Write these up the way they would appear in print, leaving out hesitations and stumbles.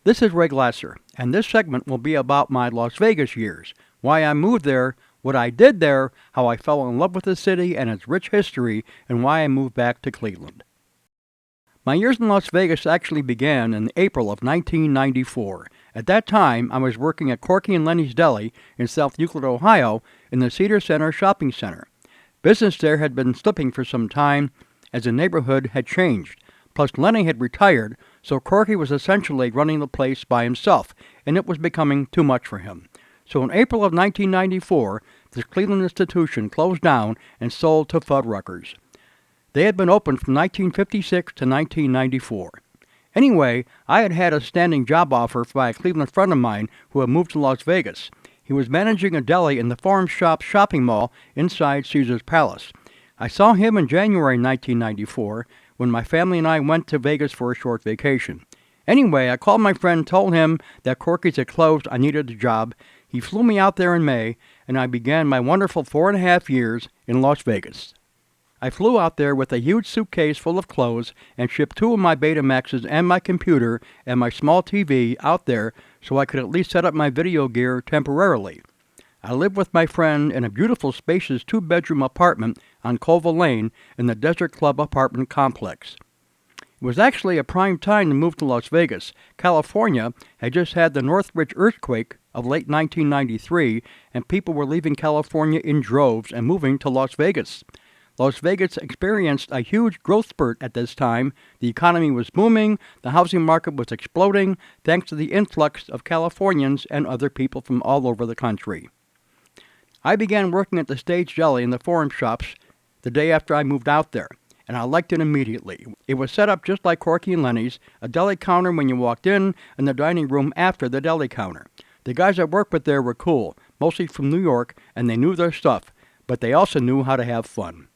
This is Ray Glasser, and this segment will be about my Las Vegas years, why I moved there, what I did there, how I fell in love with the city and its rich history, and why I moved back to Cleveland. My years in Las Vegas actually began in April of 1994. At that time, I was working at Corky and Lenny's Deli in South Euclid, Ohio, in the Cedar Center shopping center. Business there had been slipping for some time as the neighborhood had changed. Plus, Lenny had retired, so Corky was essentially running the place by himself, and it was becoming too much for him. So in April of 1994, this Cleveland institution closed down and sold to Fuddruckers. They had been open from 1956 to 1994. Anyway, I had had a standing job offer by a Cleveland friend of mine who had moved to Las Vegas. He was managing a deli in the Forum Shops shopping mall inside Caesar's Palace. I saw him in January 1994 when my family and I went to Vegas for a short vacation. Anyway, I called my friend, told him that Corky's had closed, I needed a job. He flew me out there in May, and I began my wonderful 4.5 years in Las Vegas. I flew out there with a huge suitcase full of clothes and shipped 2 of my Betamaxes and my computer and my small TV out there so I could at least set up my video gear temporarily. I lived with my friend in a beautiful, spacious 2-bedroom apartment on Colville Lane in the Desert Club apartment complex. It was actually a prime time to move to Las Vegas. California had just had the Northridge earthquake of late 1993, and people were leaving California in droves and moving to Las Vegas. Las Vegas experienced a huge growth spurt at this time. The economy was booming, the housing market was exploding, thanks to the influx of Californians and other people from all over the country. I began working at the Stage Deli in the Forum Shops the day after I moved out there, and I liked it immediately. It was set up just like Corky and Lenny's, a deli counter when you walked in, and the dining room after the deli counter. The guys I worked with there were cool, mostly from New York, and they knew their stuff, but they also knew how to have fun.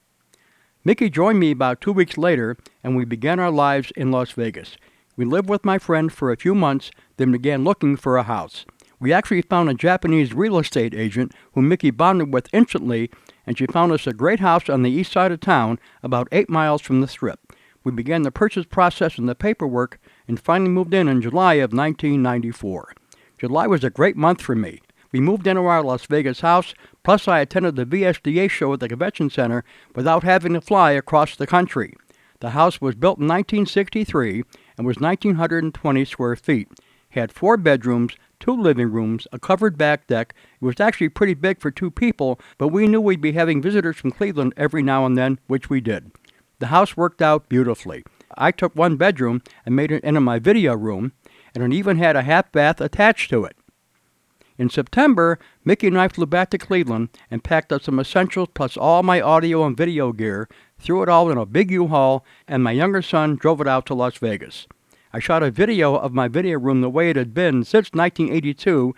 Mickey joined me about 2 weeks later, and we began our lives in Las Vegas. We lived with my friend for a few months, then began looking for a house. We actually found a Japanese real estate agent who Mickey bonded with instantly, and she found us a great house on the east side of town, about 8 miles from the Strip. We began the purchase process and the paperwork, and finally moved in July of 1994. July was a great month for me. We moved into our Las Vegas house, plus I attended the VSDA show at the convention center without having to fly across the country. The house was built in 1963 and was 1,920 square feet. It had 4 bedrooms, 2 living rooms, a covered back deck. It was actually pretty big for 2 people, but we knew we'd be having visitors from Cleveland every now and then, which we did. The house worked out beautifully. I took 1 bedroom and made it into my video room, and it even had a half bath attached to it. In September, Mickey and I flew back to Cleveland and packed up some essentials plus all my audio and video gear, threw it all in a big U-Haul, and my younger son drove it out to Las Vegas. I shot a video of my video room the way it had been since 1982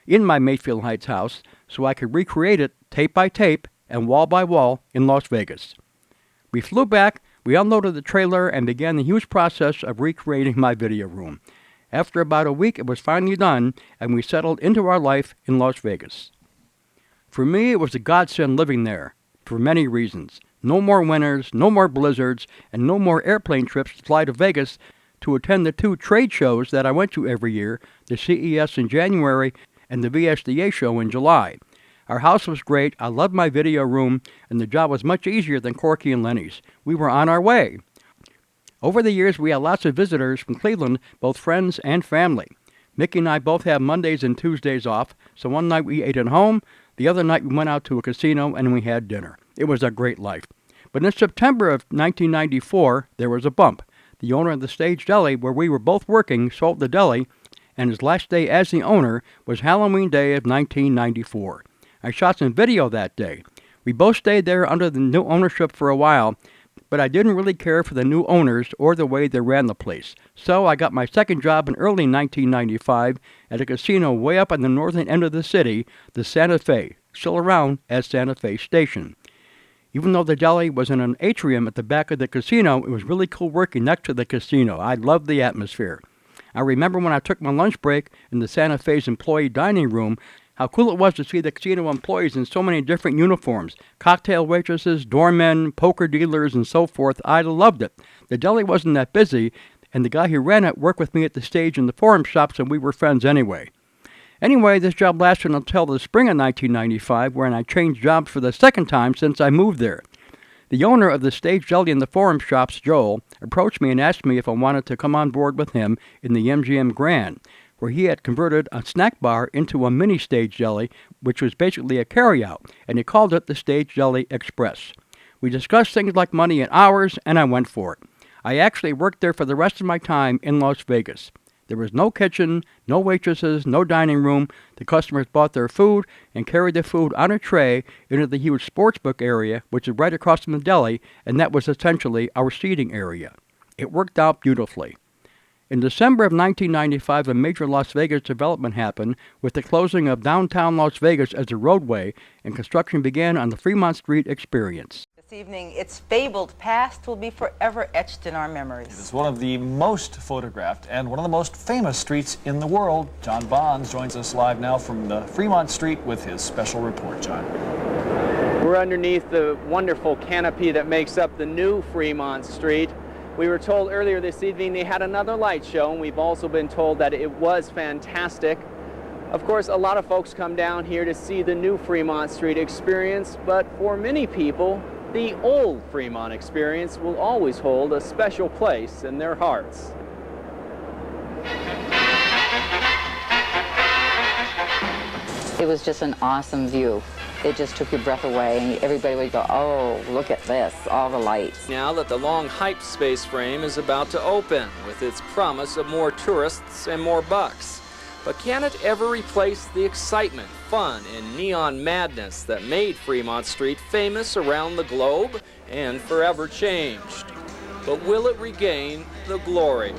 in my Mayfield Heights house so I could recreate it tape by tape and wall by wall in Las Vegas. We flew back, we unloaded the trailer, and began the huge process of recreating my video room. After about a week, it was finally done, and we settled into our life in Las Vegas. For me, it was a godsend living there, for many reasons. No more winters, no more blizzards, and no more airplane trips to fly to Vegas to attend the 2 trade shows that I went to every year, the CES in January and the VSDA show in July. Our house was great, I loved my video room, and the job was much easier than Corky and Lenny's. We were on our way. Over the years, we had lots of visitors from Cleveland, both friends and family. Mickey and I both have Mondays and Tuesdays off, so one night we ate at home, the other night we went out to a casino and we had dinner. It was a great life. But in September of 1994, there was a bump. The owner of the Stage Deli, where we were both working, sold the deli, and his last day as the owner was Halloween Day of 1994. I shot some video that day. We both stayed there under the new ownership for a while, but I didn't really care for the new owners or the way they ran the place. So I got my second job in early 1995 at a casino way up on the northern end of the city, the Santa Fe, still around as Santa Fe Station. Even though the deli was in an atrium at the back of the casino, it was really cool working next to the casino. I loved the atmosphere. I remember when I took my lunch break in the Santa Fe's employee dining room, how cool it was to see the casino employees in so many different uniforms. Cocktail waitresses, doormen, poker dealers, and so forth. I loved it. The deli wasn't that busy, and the guy who ran it worked with me at the stage and the forum shops, and we were friends anyway. Anyway, this job lasted until the spring of 1995, when I changed jobs for the second time since I moved there. The owner of the Stage Deli and the forum shops, Joel, approached me and asked me if I wanted to come on board with him in the MGM Grand, where he had converted a snack bar into a mini Stage Deli, which was basically a carryout, and he called it the Stage Deli Express. We discussed things like money and hours, and I went for it. I actually worked there for the rest of my time in Las Vegas. There was no kitchen, no waitresses, no dining room. The customers bought their food and carried the food on a tray into the huge sportsbook area, which is right across from the deli, and that was essentially our seating area. It worked out beautifully. In December of 1995, a major Las Vegas development happened with the closing of downtown Las Vegas as a roadway, and construction began on the Fremont Street Experience. This evening, its fabled past will be forever etched in our memories. It is one of the most photographed and one of the most famous streets in the world. John Bonds joins us live now from the Fremont Street with his special report. John. We're underneath the wonderful canopy that makes up the new Fremont Street. We were told earlier this evening they had another light show, and we've also been told that it was fantastic. Of course, a lot of folks come down here to see the new Fremont Street experience, but for many people, the old Fremont experience will always hold a special place in their hearts. It was just an awesome view. It just took your breath away, and everybody would go, oh, look at this, all the lights. Now that the long hype space frame is about to open with its promise of more tourists and more bucks. But can it ever replace the excitement, fun, and neon madness that made Fremont Street famous around the globe and forever changed? But will it regain the glory?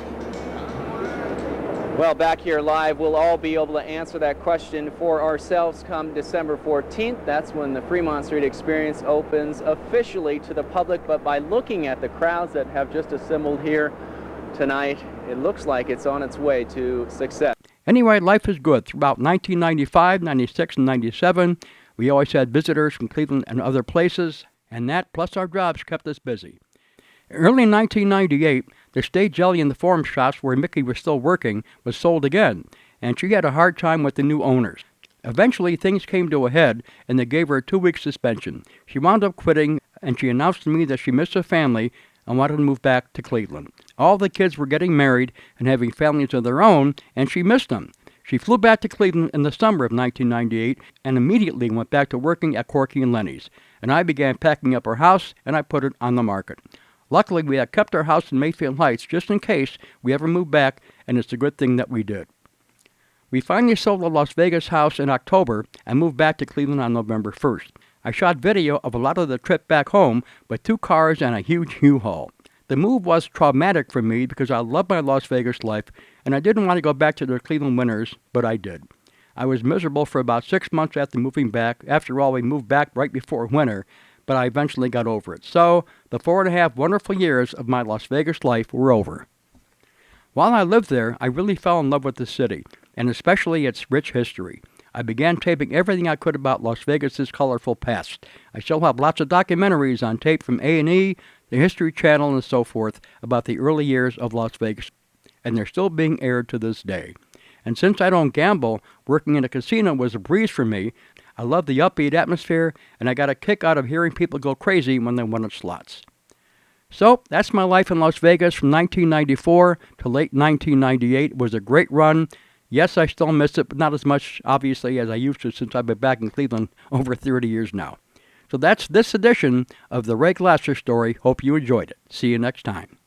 Well, back here live, we'll all be able to answer that question for ourselves come December 14th. That's when the Fremont Street Experience opens officially to the public. But by looking at the crowds that have just assembled here tonight, it looks like it's on its way to success. Anyway, life is good. Throughout 1995, 96, and 97, we always had visitors from Cleveland and other places, and that, plus our jobs, kept us busy. Early in 1998, the Stage Deli and the forum shops where Mickey was still working was sold again, and she had a hard time with the new owners. Eventually, things came to a head, and they gave her a 2-week suspension. She wound up quitting, and she announced to me that she missed her family and wanted to move back to Cleveland. All the kids were getting married and having families of their own, and she missed them. She flew back to Cleveland in the summer of 1998 and immediately went back to working at Corky and Lenny's. And I began packing up her house, and I put it on the market. Luckily, we had kept our house in Mayfield Heights just in case we ever moved back, and it's a good thing that we did. We finally sold the Las Vegas house in October and moved back to Cleveland on November 1st. I shot video of a lot of the trip back home with 2 cars and a huge U-Haul. The move was traumatic for me because I love my Las Vegas life, and I didn't want to go back to the Cleveland winters, but I did. I was miserable for about 6 months after moving back. After all, we moved back right before winter, but I eventually got over it. So, the 4.5 wonderful years of my Las Vegas life were over. While I lived there, I really fell in love with the city, and especially its rich history. I began taping everything I could about Las Vegas's colorful past. I still have lots of documentaries on tape from A&E, the History Channel, and so forth about the early years of Las Vegas, and they're still being aired to this day. And since I don't gamble, working in a casino was a breeze for me. I love the upbeat atmosphere, and I got a kick out of hearing people go crazy when they won at slots. So, that's my life in Las Vegas from 1994 to late 1998. It was a great run. Yes, I still miss it, but not as much, obviously, as I used to since I've been back in Cleveland over 30 years now. So that's this edition of the Ray Glasser Story. Hope you enjoyed it. See you next time.